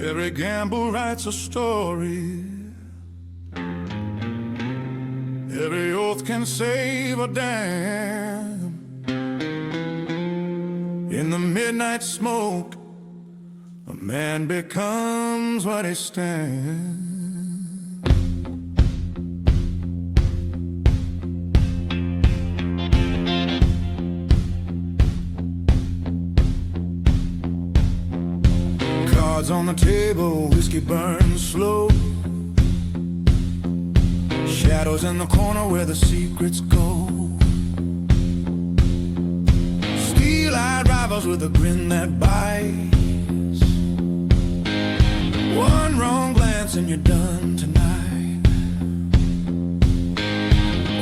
Every gamble writes a story. Every oath can save a dam. In the midnight smoke, a man becomes what he stands. Cards on the table, whiskey burns slow. Shadows in the corner where the secrets go. Steel-eyed rivals with a grin that bites. One wrong glance and you're done tonight.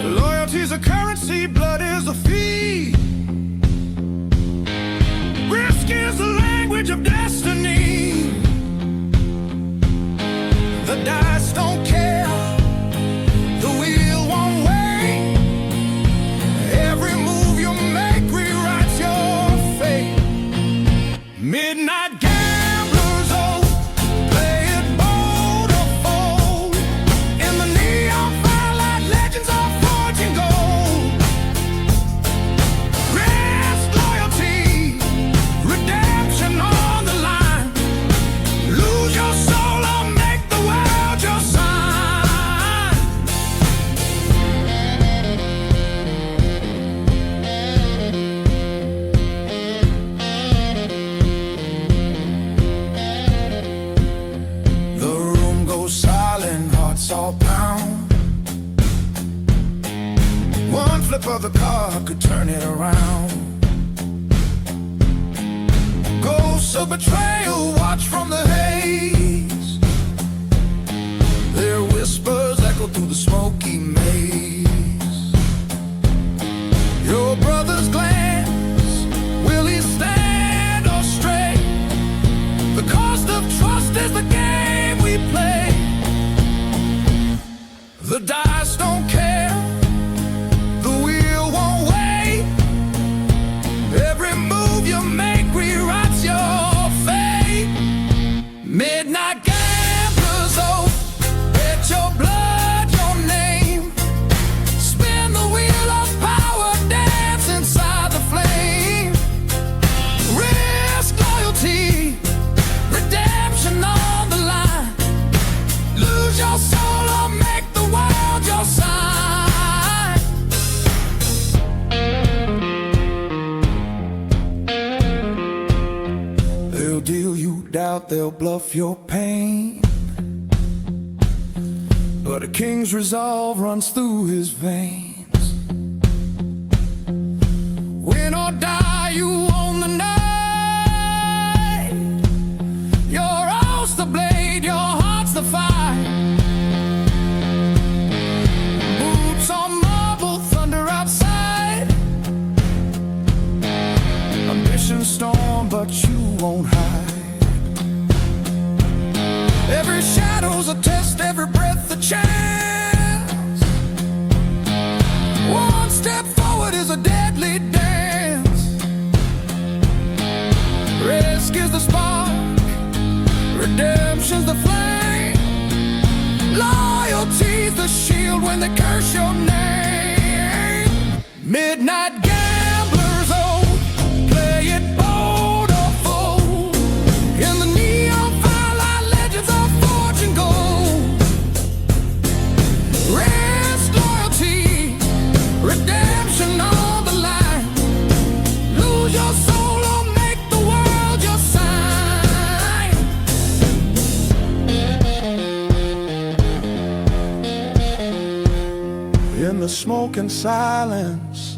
Loyalty's a currency, blood is a fee. Risk is the language of destiny. The dice don't care. The wheel won't wait. Every move you make rewrites your fate. Midnight gamblers, oh, play it bold or fold. In the neon firelight, legends of fortune gold. Risk, loyalty, redemption on the line. Lose your soul or make the world your sign. The room goes silent, hearts all pound. One flip of the card could turn it around. Ghosts of betrayal watch from the haze. Their whispers echo through the smoky maze. Your brother's glance, will he stand or stray? The cost of trust is the game we play. The dice don't care, the wheel won't wait. Every move you make rewrites your fate. Midnight gamblers, oh, bet your blood, your name. Spin the wheel of power, dance inside the flame. Risk, loyalty, redemption on the line. Lose your soul or make the world your sign. They'll deal you doubt, they'll bluff your pain. But a king's resolve runs through his veins. Win or die, you own the night. Your oath's the blade, your heart's the fight. Boots on marble, thunder outside. Ambition storm, but you won't hide. Every shadow's a test, every breath a chance. One step forward is a deadly dance. Risk is the spark, redemption's the flame. Loyalty's the shield when they curse your name. Midnight gamblers, oh, play it bold or fold. In the neon firelight, legends of fortune gold. Risk, loyalty, redemption on the line. Lose your soul or make the world your sign. In the smoke and silence,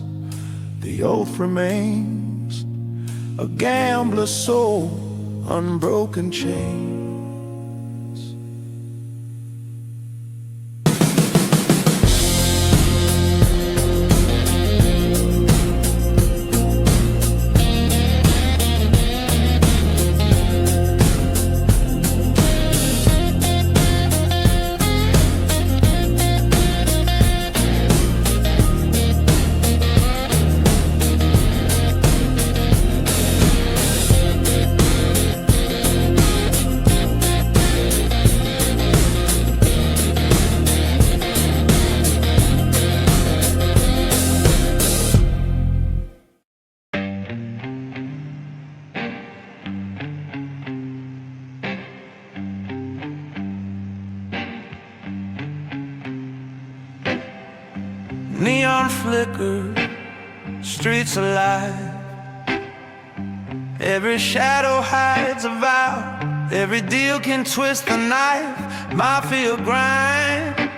the oath remains. A gambler's soul, unbroken chains. Neon flicker, streets alive. Every shadow hides a vow, every deal can twist the knife. Mafia grind,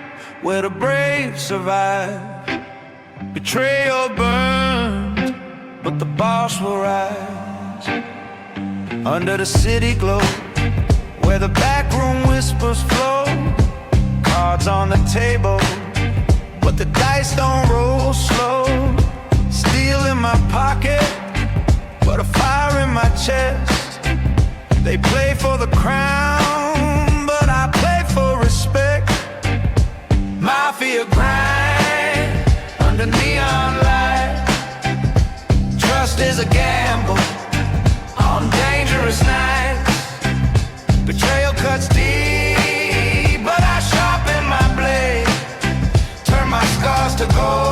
where the brave survive. Betrayal burns, but the boss will rise. Under the city glow, where the backroom whispers flow. Cards on the table, but the dice don't roll slow. Steel in my pocket, but a fire in my chest. They play for the crown, but I play for respect. Mafia grind under neon lights. Trust is a gamble on dangerous nights. Betrayal cuts deep, but I sharpen my blade. Turn my scars to gold.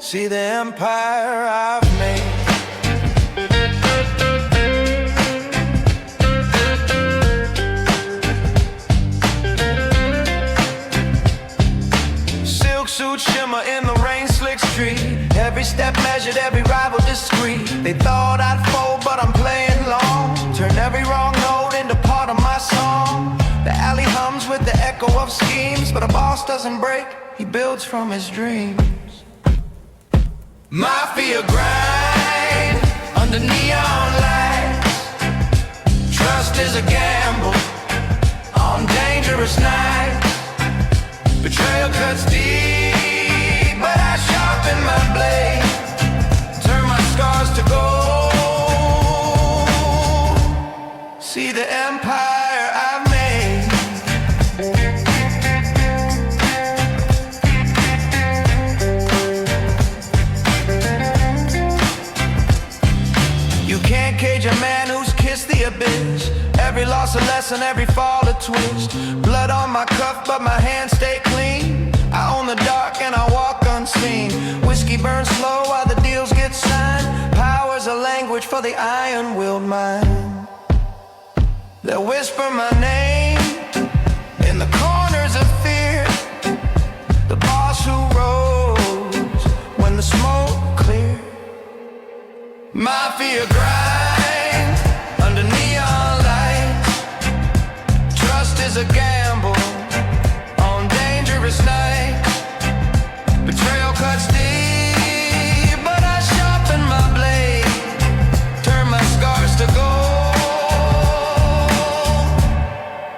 See the empire I've made. Silk suit shimmer in the rain slick street. Every step measured, every rival discreet. They thought I'd fold, but I'm playing long. Turn every wrong note into part of my song. The alley hums with the echo of schemes, but a boss doesn't break, he builds from his dreams. Mafia grind under neon lights. Trust is a gamble on dangerous nights. Betrayal cuts deep, but I sharpen my blade. Turn my scars to gold. See the empire I've made. You can't cage a man who's kissed the abyss. Every loss a lesson, every fall a twist. Blood on my cuff, but my hands stay clean. I own the dark and I walk unseen. Whiskey burns slow while the deals get signed. Power's a language for the iron-willed mind. They'll whisper my name in the corners of fear. The boss who rose when the smoke cleared. Mafia grind under neon lights. Trust is a gamble on dangerous nights. Betrayal cuts deep, but I sharpen my blade. Turn my scars to gold.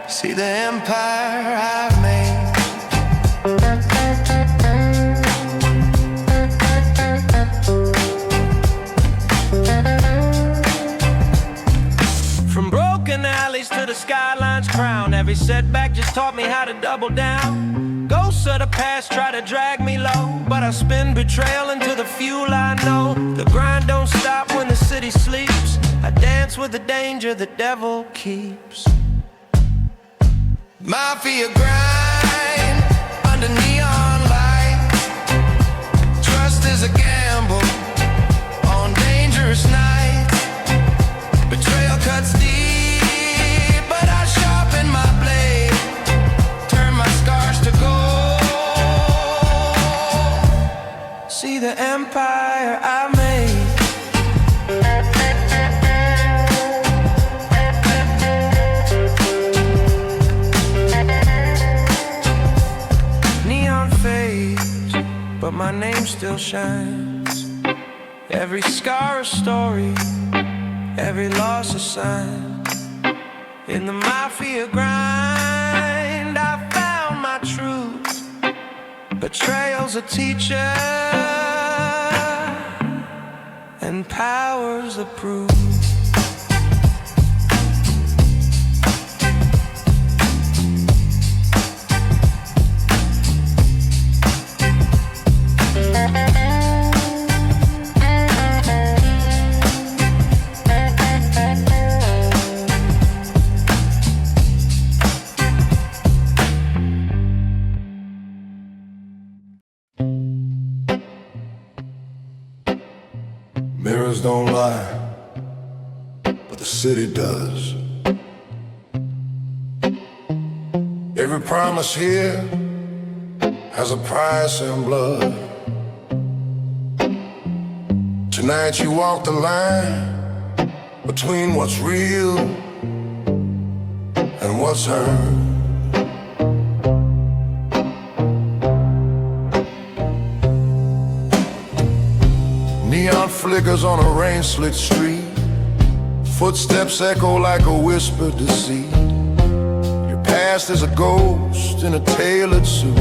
See the empire I've made. From broken alleys to the skyline's crown, every setback just taught me how to double down. Ghosts of the past try to drag me low, but I spin betrayal into the fuel I know. The grind don't stop when the city sleeps. I dance with the danger the devil keeps. Mafia grind under neon light. Trust is a gamble on dangerous nights. Betrayal cuts deep, but I sharpen my blade. Turn my scars to gold. See the empire I made. Neon fades, but my name still shines. Every scar a story, every loss a sign. In the mafia grind, I found my truth. Betrayal's a teacher, and power's the proof. Mirrors don't lie, but the city does. Every promise here has a price in blood. Tonight you walk the line between what's real and what's earned. Neon flickers on a rain-slick street. Footsteps echo like a whispered deceit. Your past is a ghost in a tailored suit.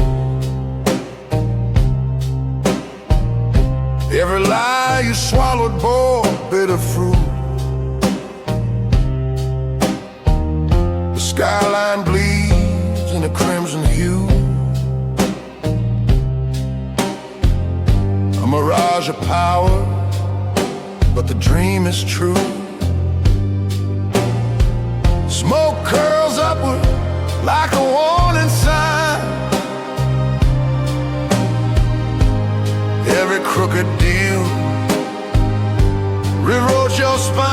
Every lie you swallowed bore bitter fruit. The skyline bleeds in a crimson hue. A mirage of power, but the dream is true. Smoke curls upward like a warning sign. Every crooked deal rewrote your spine.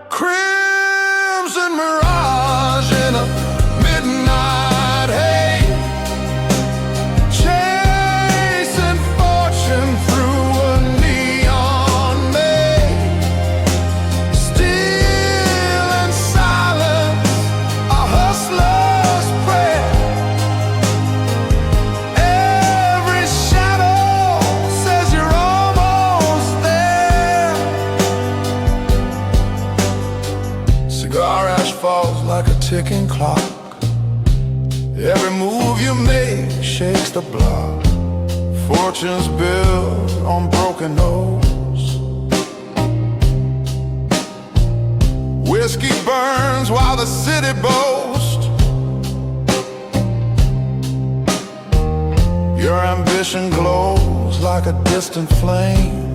Crimson mirage in a midnight haze, chasing fortune through a neon maze. Still in silence, a hustler's prayer. Every shadow says you're almost there. Cigar ash falls like a ticking clock. Every move you make shakes the block. Fortunes built on broken nose. Whiskey burns while the city boasts. Your ambition glows like a distant flame.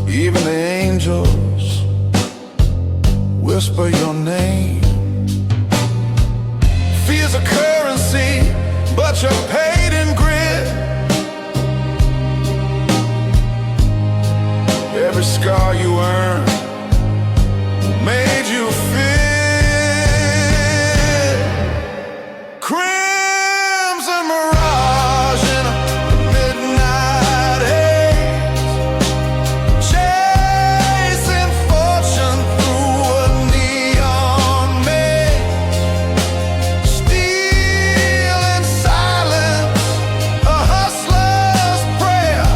Even the angels whisper your name. Fear's a currency, but you're paid in grit. Every scar you earn made you fit. Crimson mirage in a midnight haze, chasing fortune through a neon maze. Steal in silence, a hustler's prayer.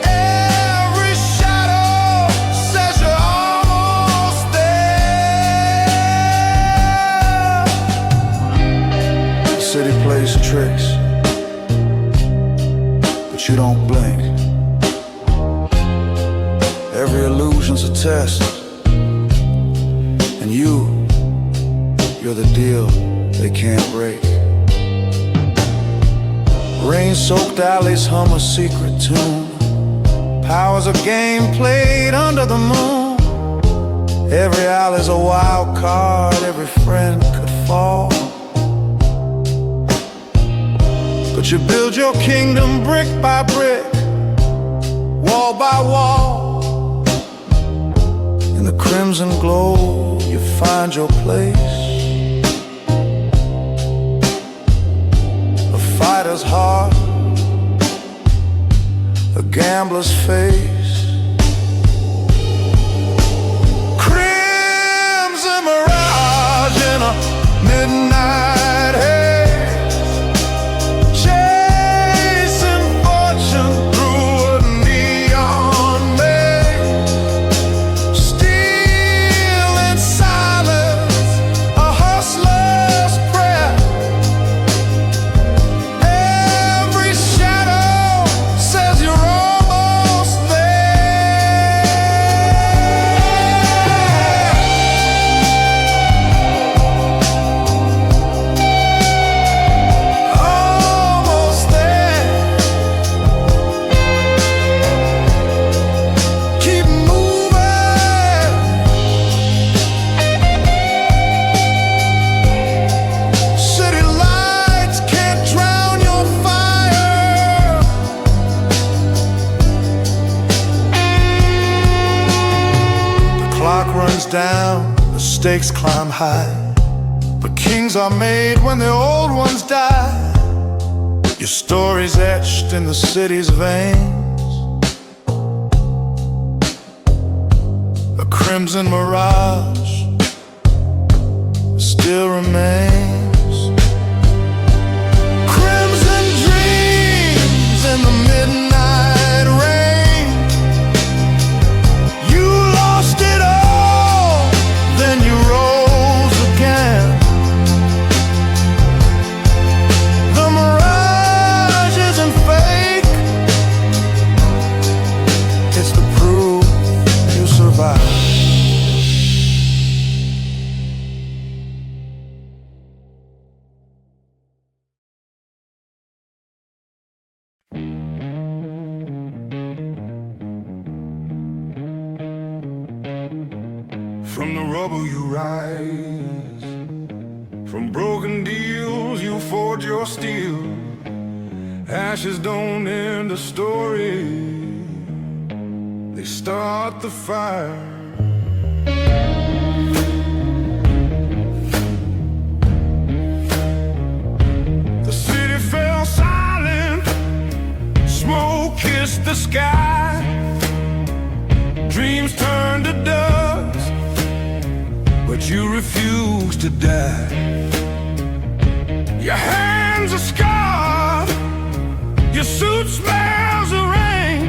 Every shadow says you're almost there. The city plays tricks, but you don't blink. Every illusion's a test, and you're the deal they can't break. Rain-soaked alleys hum a secret tune. Power's a game played under the moon. Every alley's a wild card, every friend could fall. But you build your kingdom brick by brick, wall by wall. In the crimson glow, you find your place. A fighter's heart, a gambler's face. Crimson mirage in a midnight haze, chasing fortune through a neon maze. Steal in silence, a hustler's prayer. Every shadow says you're almost almost there. Keep moving. City lights can't drown your fire. The clock runs down, the stakes climb high, but kings are made when the old ones die. Your story's etched in the city's veins, a crimson mirage still remains. Crimson dreams in the midnight rain. You lost it all, then you rose again. The mirage isn't fake, it's the proof you survived. From the rubble you rise, from broken deals you forge your steel. Ashes don't end the story, they start the fire. The city fell silent, smoke kissed the sky. Dreams turned to dust, but you refuse to die. Your hands are scarred, your suit smells of rain.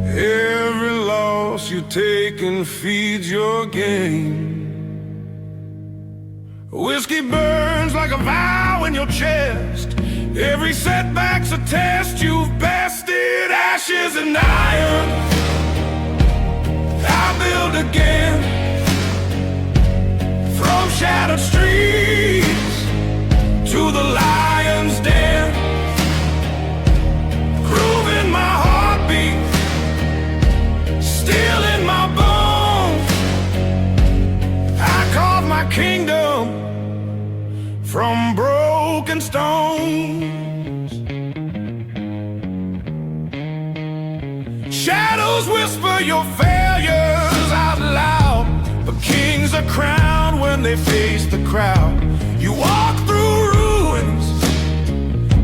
Every loss you take and feeds your game. Whiskey burns like a vow in your chest. Every setback's a test. You've bested ashes and iron. I build again, from shattered streets to the lion's den. Groove in my heartbeat, still in my bones. I carve my kingdom from broken stones. Shadows whisper your failures out loud, but kings are crowned when they face the crowd. You walk through ruins,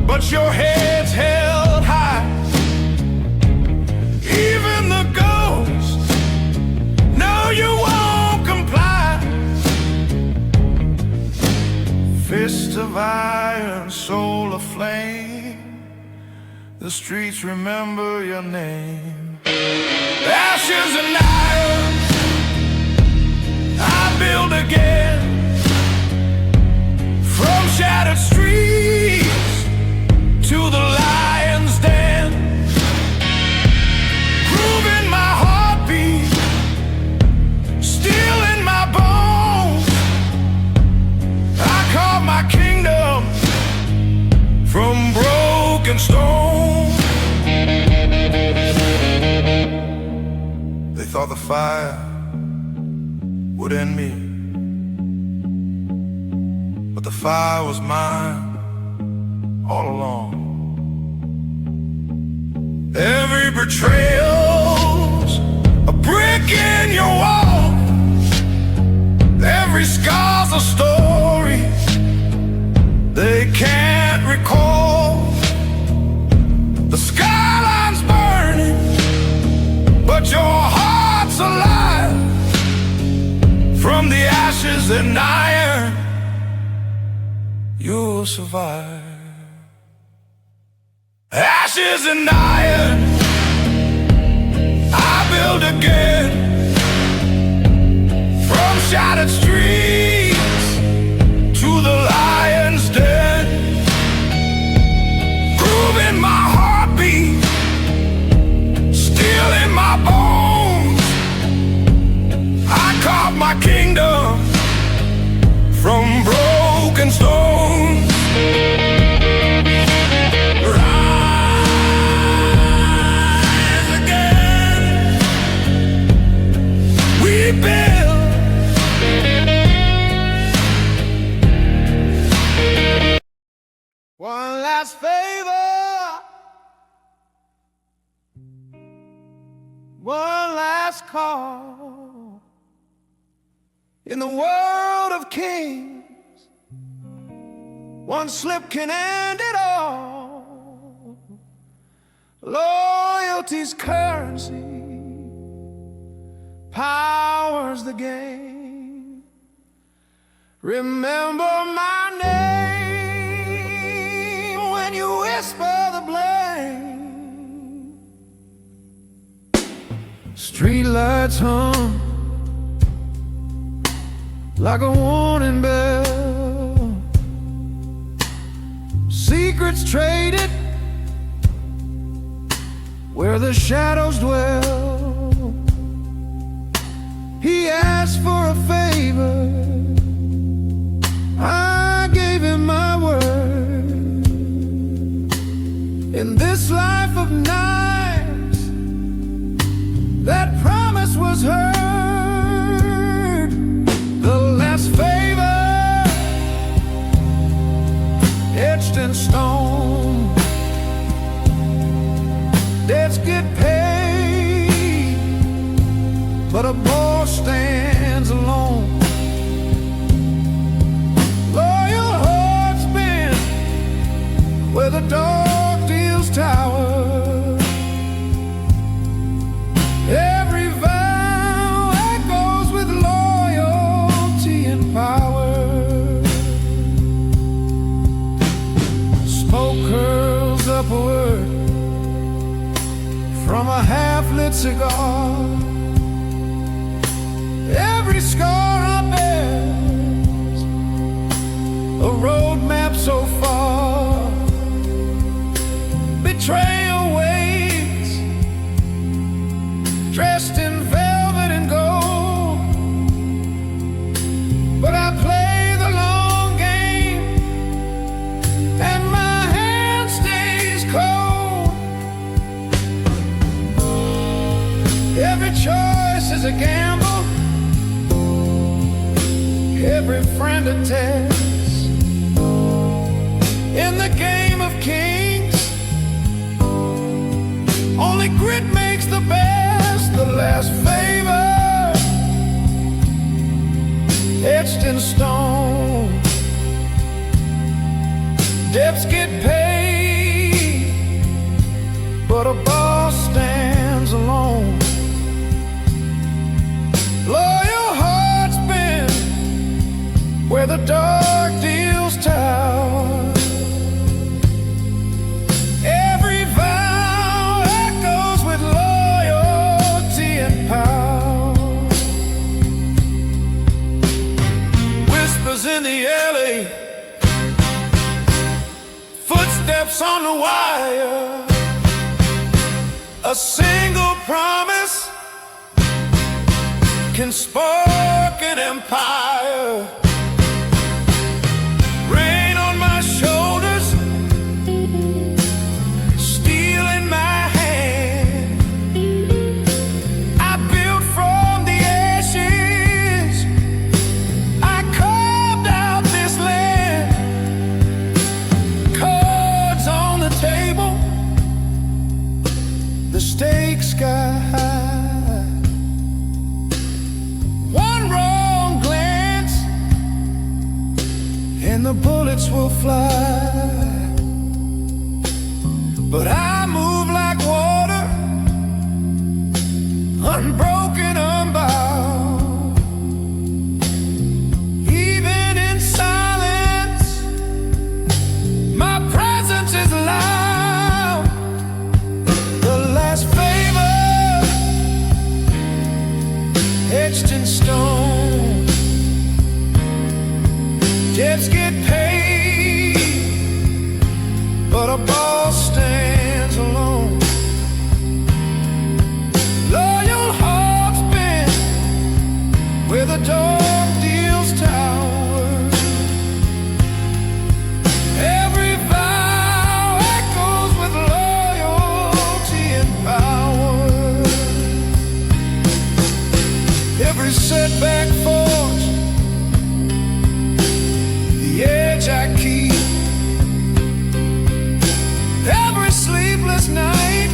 but your head's held high. Even the ghosts know you won't comply. Fist of iron, soul aflame, the streets remember your name. Ashes and iron, I build again, from shattered streets to the lion's den. Groove in my heartbeat, still in my bones. I carve my kingdom from broken stone. They thought the fire would end me, but the fire was mine all along. Every betrayal's a brick in your wall. Every scar's a story they can't recall. The skyline's burning, but your heart's alive. From the ashes and iron, you'll survive. Ashes and iron, I build again, from shattered streets to the lion's den. Groove in my heartbeat, still in my bones. I carve my kingdom from broken stones. Rise again, we build. One last favor, one last call. In the world of kings, one slip can end it all. Loyalty's currency, power's the game. Remember my name when you whisper the blame. Streetlights hum like a warning bell. Secrets traded where the shadows dwell. He asked for a favor, I gave him my word. In this life of knives, that promise was heard. The last favor, etched in stone. Debts get paid, but a boss stands alone. Loyal hearts bend where the dark deals tower. Every vow echoes with loyalty and power. Smoke curls upward from a half-lit cigar. Every scar I bear's a roadmap so far. Betrayal waits, dressed in velvet and gold. But I play the long game, and my hand stays cold. Every choice is a gamble, every friend a test. In the game of kings, only grit makes the best. The last favor, etched in stone. Debts get paid, but a boss stands alone. Loyal hearts bend where the dark deals tower. Every vow echoes with loyalty and power. Whispers in the alley, footsteps on the wire. A single promise can spark an empire. Rain on my shoulders, steel in my hand. I built from the ashes, I carved out this land. Cards on the table, the stakes sky high. One wrong glance and the bullets will fly. But I move like water, unbroken, unbound. Even in silence, my presence is loud. The last favor, etched in stone. Debts get paid, but a boss stands alone. Loyal hearts bend where the dark deals tower. Every vow echoes with loyalty and power. Every setback forged, the edge I keep. Every sleepless night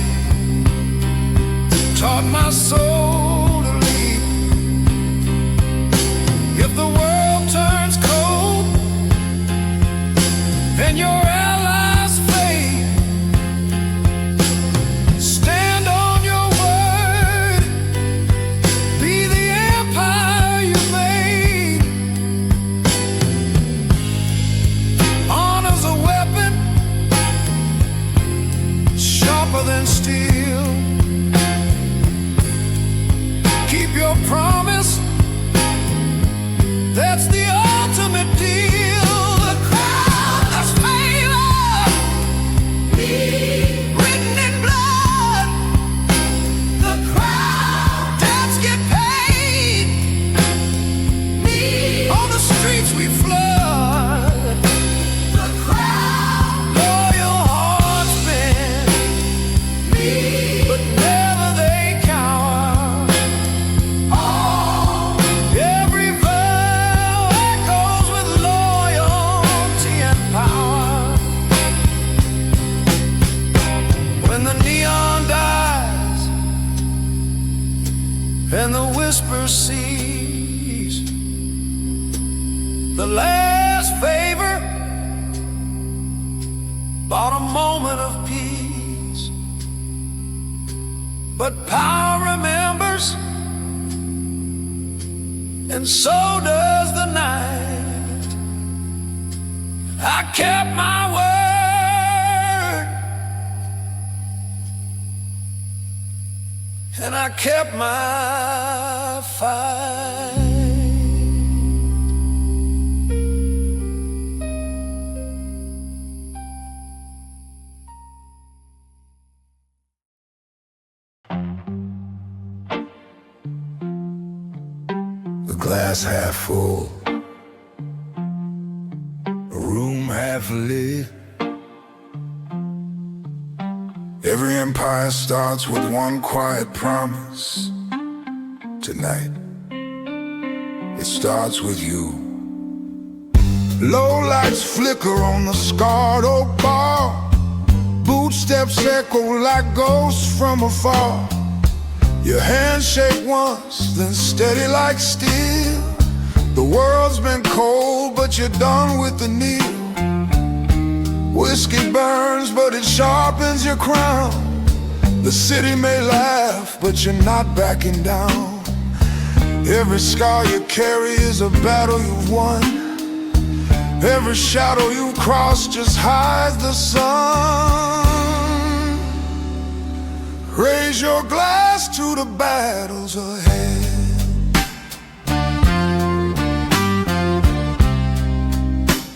taught my soul to leap. If steel. Keep your promise, that's the ultimate deal. The crown that's favor, written in blood. The crown debts get paid, on the streets we flood. The crown, loyal hearts bend, but never they cower. Every vow echoes with loyalty and power. When the neon dies and the whisper cease, the last favor bought a moment of peace. But power remembers, and so does the night. I kept my word, and I kept my fight. The glass half full, a room half lit. Every empire starts with one quiet promise. Tonight, it starts with you. Low lights flicker on the scarred oak bar. Boot steps echo like ghosts from afar. Your hands shake once, then steady like steel. The world's been cold, but you're done with the kneel. Whiskey burns, but it sharpens your crown. The city may laugh, but you're not backing down. Every scar you carry is a battle you've won. Every shadow you've crossed just hides the sun. Raise your glass to the battles ahead.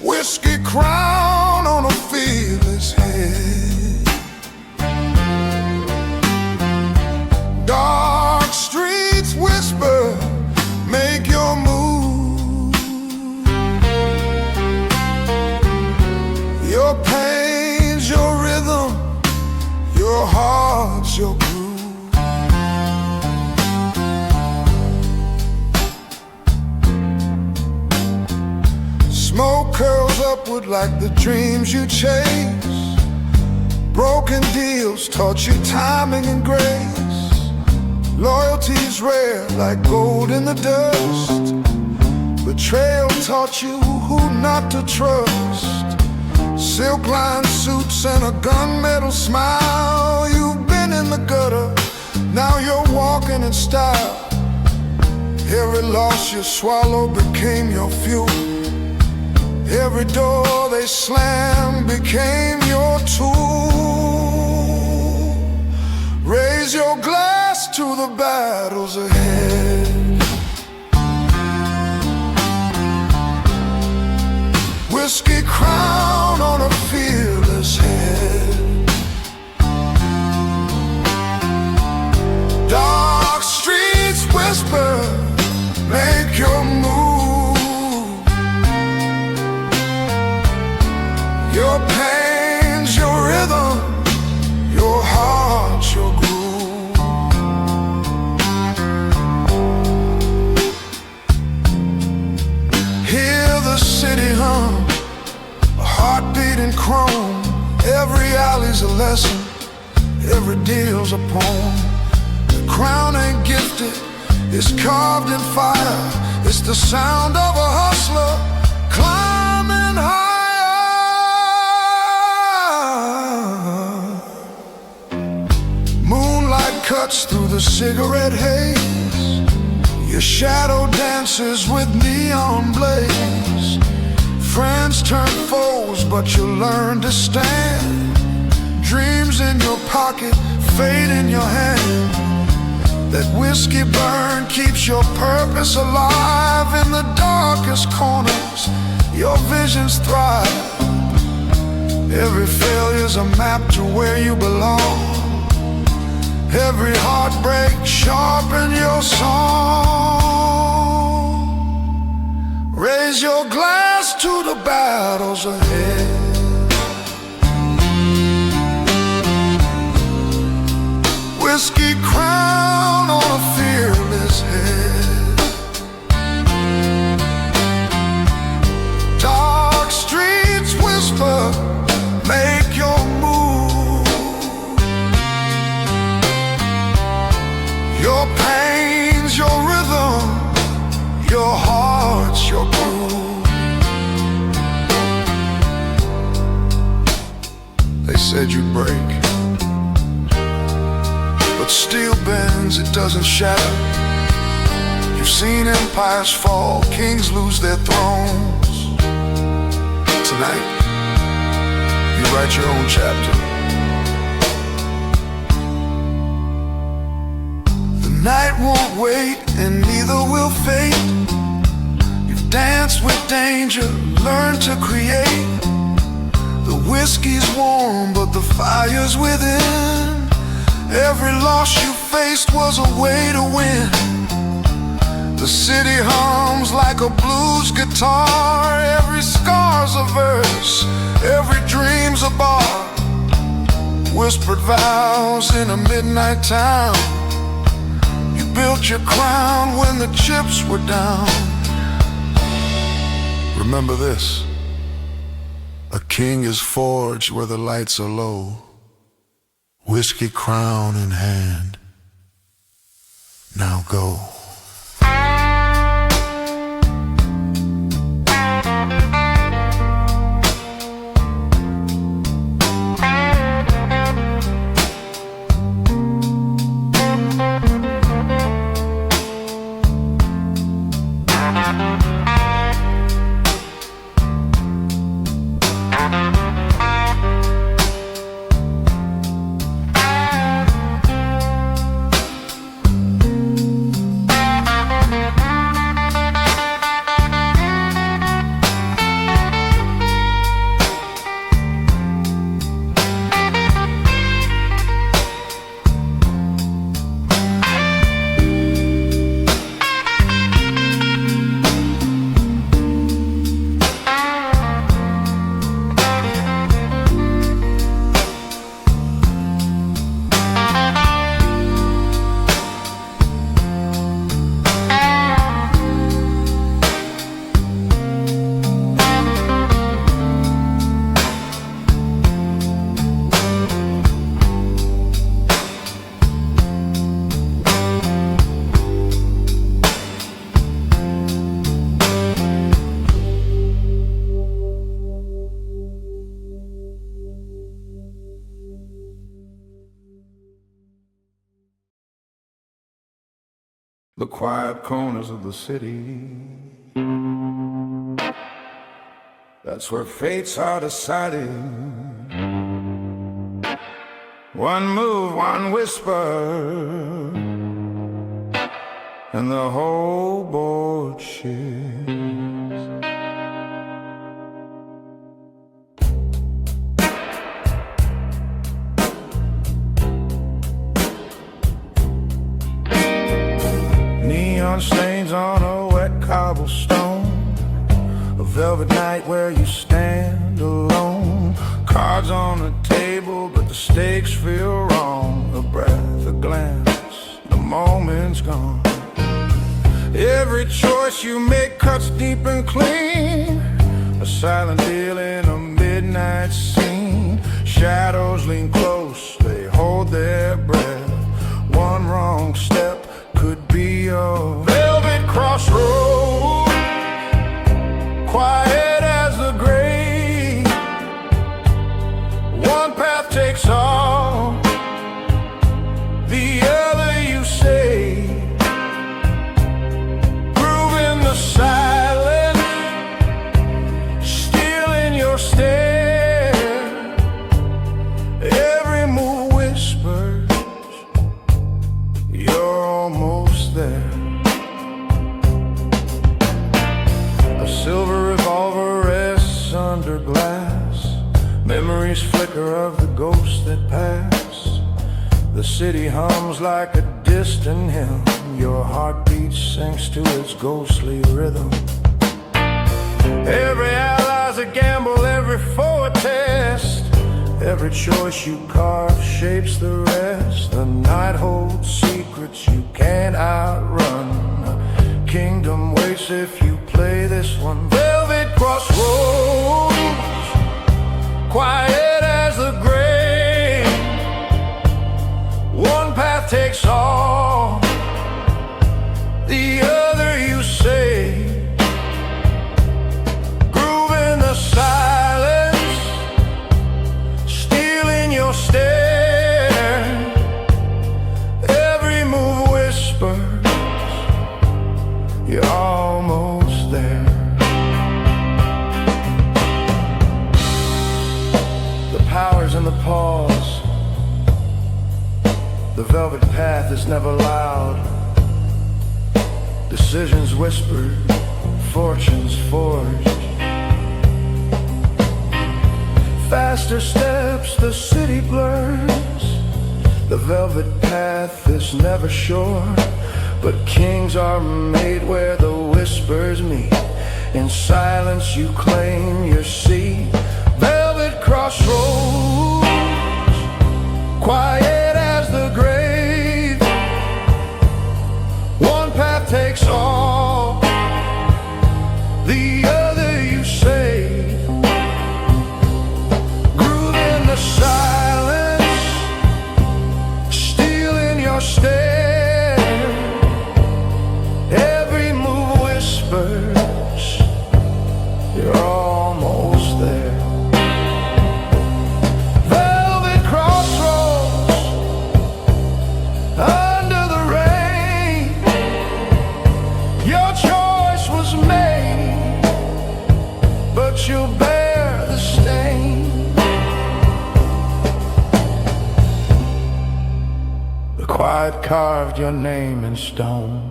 Whiskey crown on a fearless head. Dark streets whisper, make your move. Your pain's your rhythm, your heart's your groove. Smoke curls upward like the dreams you chase. Broken deals taught you timing and grace. Loyalty's rare like gold in the dust. Betrayal taught you who not to trust. Silk-lined suits and a gunmetal smile. You've been in the gutter, now you're walking in style. Every loss you swallowed became your fuel. Every door they slammed became your tool. Raise your glass to the battles ahead. Whiskey crown on a fearless head. Dark streets whisper, make your move. Your pain's your rhythm, your heart's your groove. Hear the city hum, a heartbeat in chrome. Every alley's a lesson, every deal's a poem. The crown ain't gifted, it's carved in fire. It's the sound of a hustler climbing higher. Moonlight cuts through the cigarette haze. Your shadow dances with neon blaze. Friends turn foes, but you learn to stand. Dreams in your pocket, fate in your hand. That whiskey burn keeps your purpose alive. In the darkest corners, your visions thrive. Every failure's a map to where you belong. Every heartbreak sharpen your song. Raise your glass to the battles ahead. Whiskey crown on a fearless head. Dark streets whisper, make your move. Your pain's your rhythm, your heart's your groove. They said you'd break, but steel bends, it doesn't shatter. You've seen empires fall, kings lose their thrones. Tonight, you write your own chapter. The night won't wait, and neither will fate. You've danced with danger, learned to create. The whiskey's warm, but the fire's within. Every loss you faced was a way to win. The city hums like a blues guitar. Every scar's a verse, every dream's a bar. Whispered vows in a midnight town. You built your crown when the chips were down. Remember this: a king is forged where the lights are low. Whiskey crown in hand, now go. The quiet corners of the city, that's where fates are decided. One move, one whisper, and the whole board shifts. Neon stains on a wet cobblestone, a velvet night where you stand alone. Cards on the table, but the stakes feel wrong. A breath, a glance, the moment's gone. Every choice you make cuts deep and clean. A silent deal in a midnight scene. Shadows lean close, they hold their breath. One wrong step could be a velvet crossroad, quiet as the grave. One path takes all, the other you say. Groove in the silence, still in your stare. Every move whispered, flicker of the ghosts that pass. The city hums like a distant hymn. Your heartbeat sinks to its ghostly rhythm. Every ally's a gamble, every foe a test. Every choice you carve shapes the rest. The night holds secrets you can't outrun. A kingdom waits if you play this one. Velvet crossroads, quiet as the grave. One path takes all, the other you save. Groove in the silence, stealing your stare. Every move whispers, you're almost there. The power's in the pause. The velvet path is never loud. Decisions whispered, fortunes forged. Faster steps, the city blurs. The velvet path is never sure, but kings are made where the whispers meet. In silence you claim your seat. Velvet crossroads, quiet as the grave. One path takes all, the other you save. Groove in the silence, stealing your stare. Every move whispers, you're almost there. Velvet crossroads, under the rain. Your choice was made, but you'll bear the stain. The quiet carved your name in stone.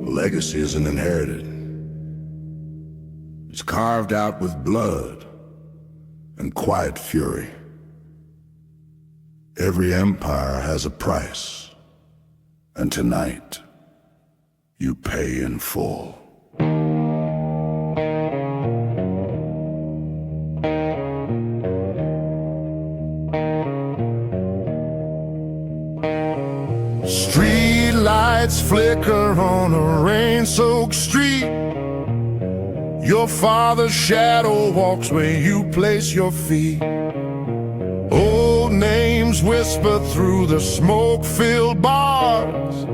Legacy isn't inherited. It's carved out with blood and quiet fury. Every empire has a price, and tonight, you pay in full. Street lights flicker on a rain-soaked street. Your father's shadow walks where you place your feet. Old names whisper through the smoke-filled bars.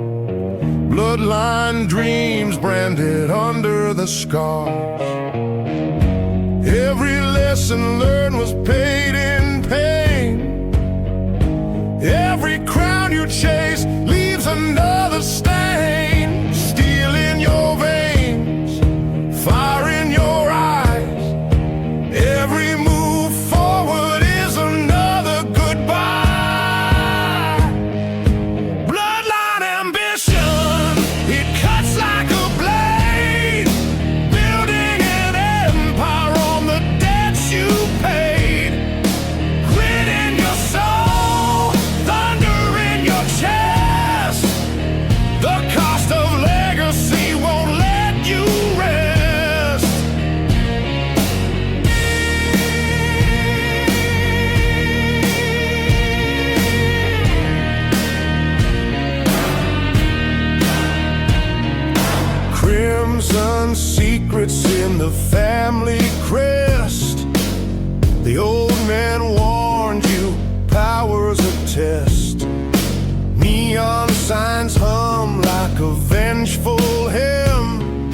Bloodline dreams branded under the scars. Every lesson learned was paid in pain. Every crown you chase leaves another stain. Steel in your veins, fire in your eyes. Every move forward is another goodbye. Bloodline ambition, it cuts like a blade. Building an empire on the debts you paid. Grit in your soul, thunder in your chest. The cost of legacy won't let you rest. Crimson secrets in the family crest. The old man warned you, power's a test. Neon signs hum like a vengeful hymn.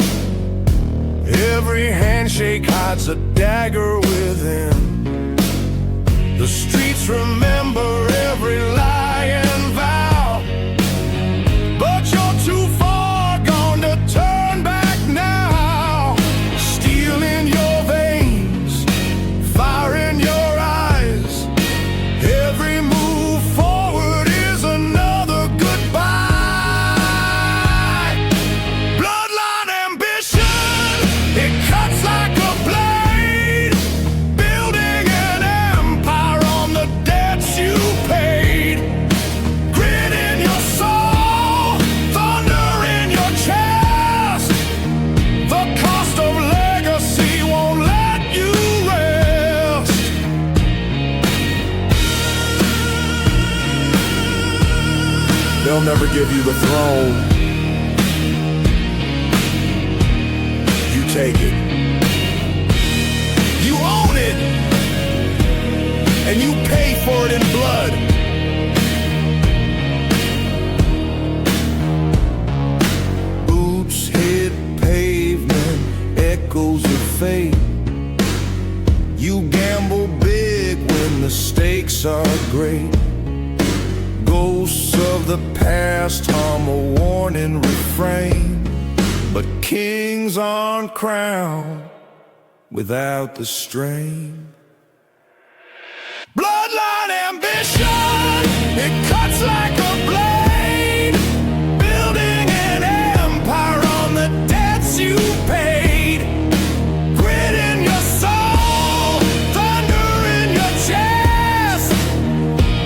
Every handshake hides a dagger within. The streets remember every lie and vow, but you're too far gone to turn back now. Steel in your veins, fire in your eyes. Every move forward is another goodbye. Bloodline ambition, it cuts like a blade, building an empire on the debts you paid. Grit in your soul, thunder in your chest. The cost of legacy won't let you rest. They'll never give you the throne. You take it. You own it. And you pay for it in blood. Boots hit pavement, echoes of fate. You gamble big when the stakes are great. Ghosts of the past hum a warning refrain, but kings aren't crowned without the strain. Bloodline ambition, it cuts like a blade, building an empire on the debts you paid. Grit in your soul, thunder in your chest.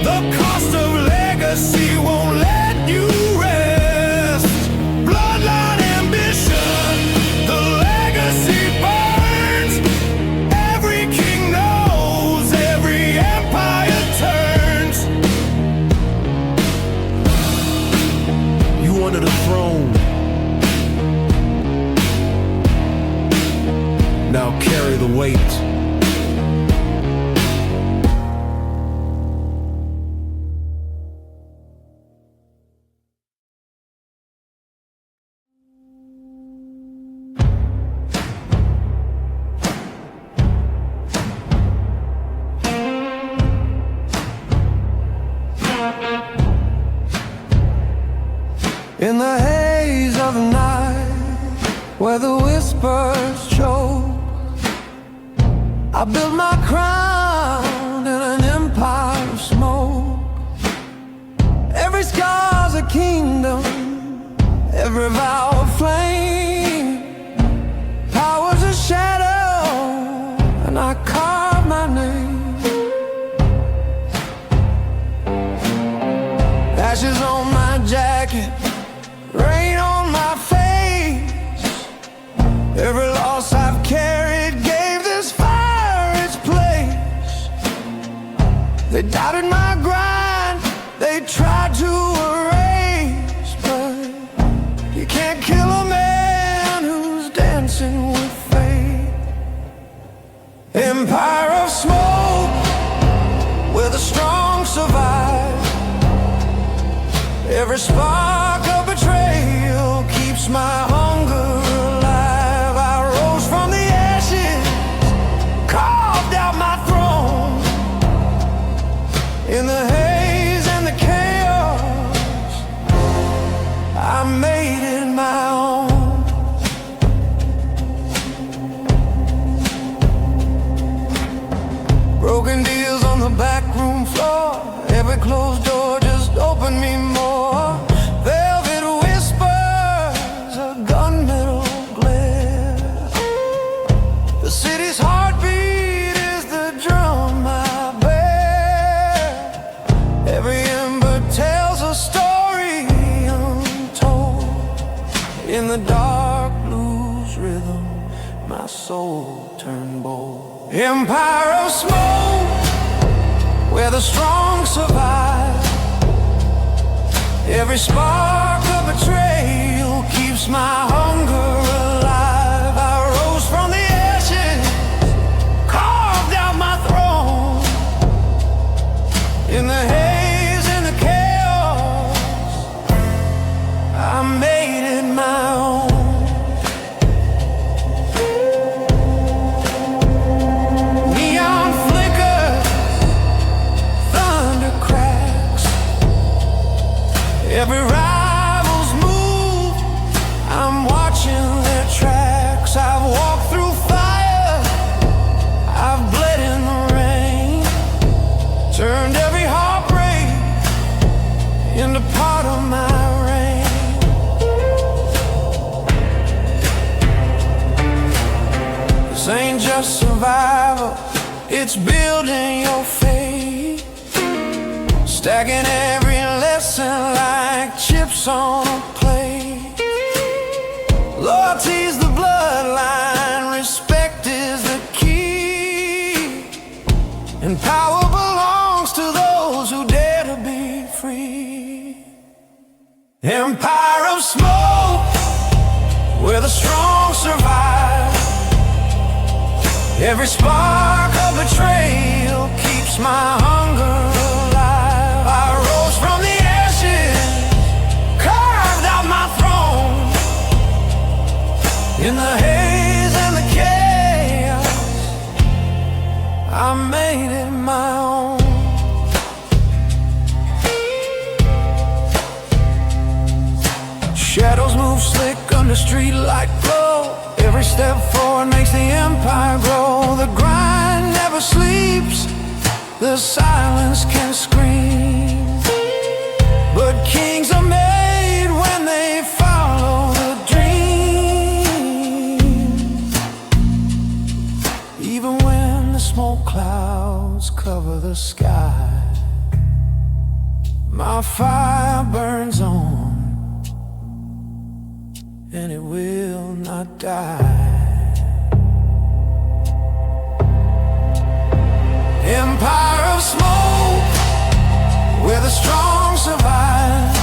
The cost of legacy won't let you rest. Bloodline ambition, the legacy burns. Every king knows, every empire turns. You wanted a throne. Now carry the weight. In the haze of the night, where the whispers choke, I built my crown in an empire of smoke. Every scar's a kingdom, every vow a flame. Power's a shadow, and I carve my name. Ashes on my jacket, rain on my face. Every loss I've carried gave this fire its place. They doubted my grind, they tried to erase, but you can't kill a man who's dancing with fate. Empire of smoke, where the strong survive. Every spark of betrayal keeps my hunger alive. I rose from the ashes, carved out my throne. In the haze and the chaos, I made it my own. Broken deals on the back room floor, every closed door just opened me more. Velvet whispers, a gunmetal glare. The city's heartbeat is the drum I bear. Every ember tells a story untold. In the dark blues rhythm, my soul turned bold. Empire of smoke, where the strong survive. Every spark of betrayal keeps my hunger alive. I rose from the ashes, carved out my throne. In the haze and the chaos, I made it my own. Neon flickers, Every rival's move, I'm watching their tracks. I've walked through fire, I've bled in the rain, turned every heartbreak into part of my reign. This ain't just survival, it's building your faith, stacking every lesson like chips on a plate. Loyalty's the bloodline, respect is the key, and power belongs to those who dare to be free. Empire of smoke, where the strong survive. Every spark of betrayal keeps my hunger alive. I rose from the ashes, carved out my throne, in the haze and the chaos, I made it my own. Shadows move slick under streetlight glow. Every step forward makes the empire grow. The grind never sleeps, the silence can scream, but kings are made when they follow the dream. Even when the smoke clouds cover the sky, my fire burns on, and it will not die. Empire of smoke, where the strong survive.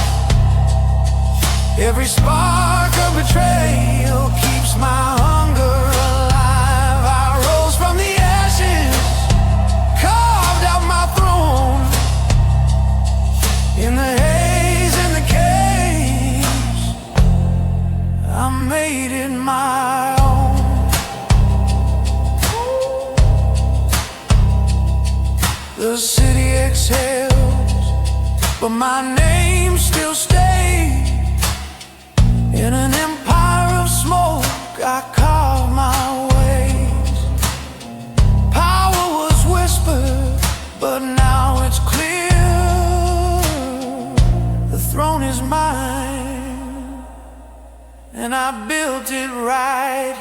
Every spark of betrayal keeps my hunger alive. I rose from the ashes, carved out my throne, in the haze and the caves, I made it my own. The city exhales, but my name still stays. In an empire of smoke, I carve my ways. Power was whispered, but now it's clear. The throne is mine, and I built it right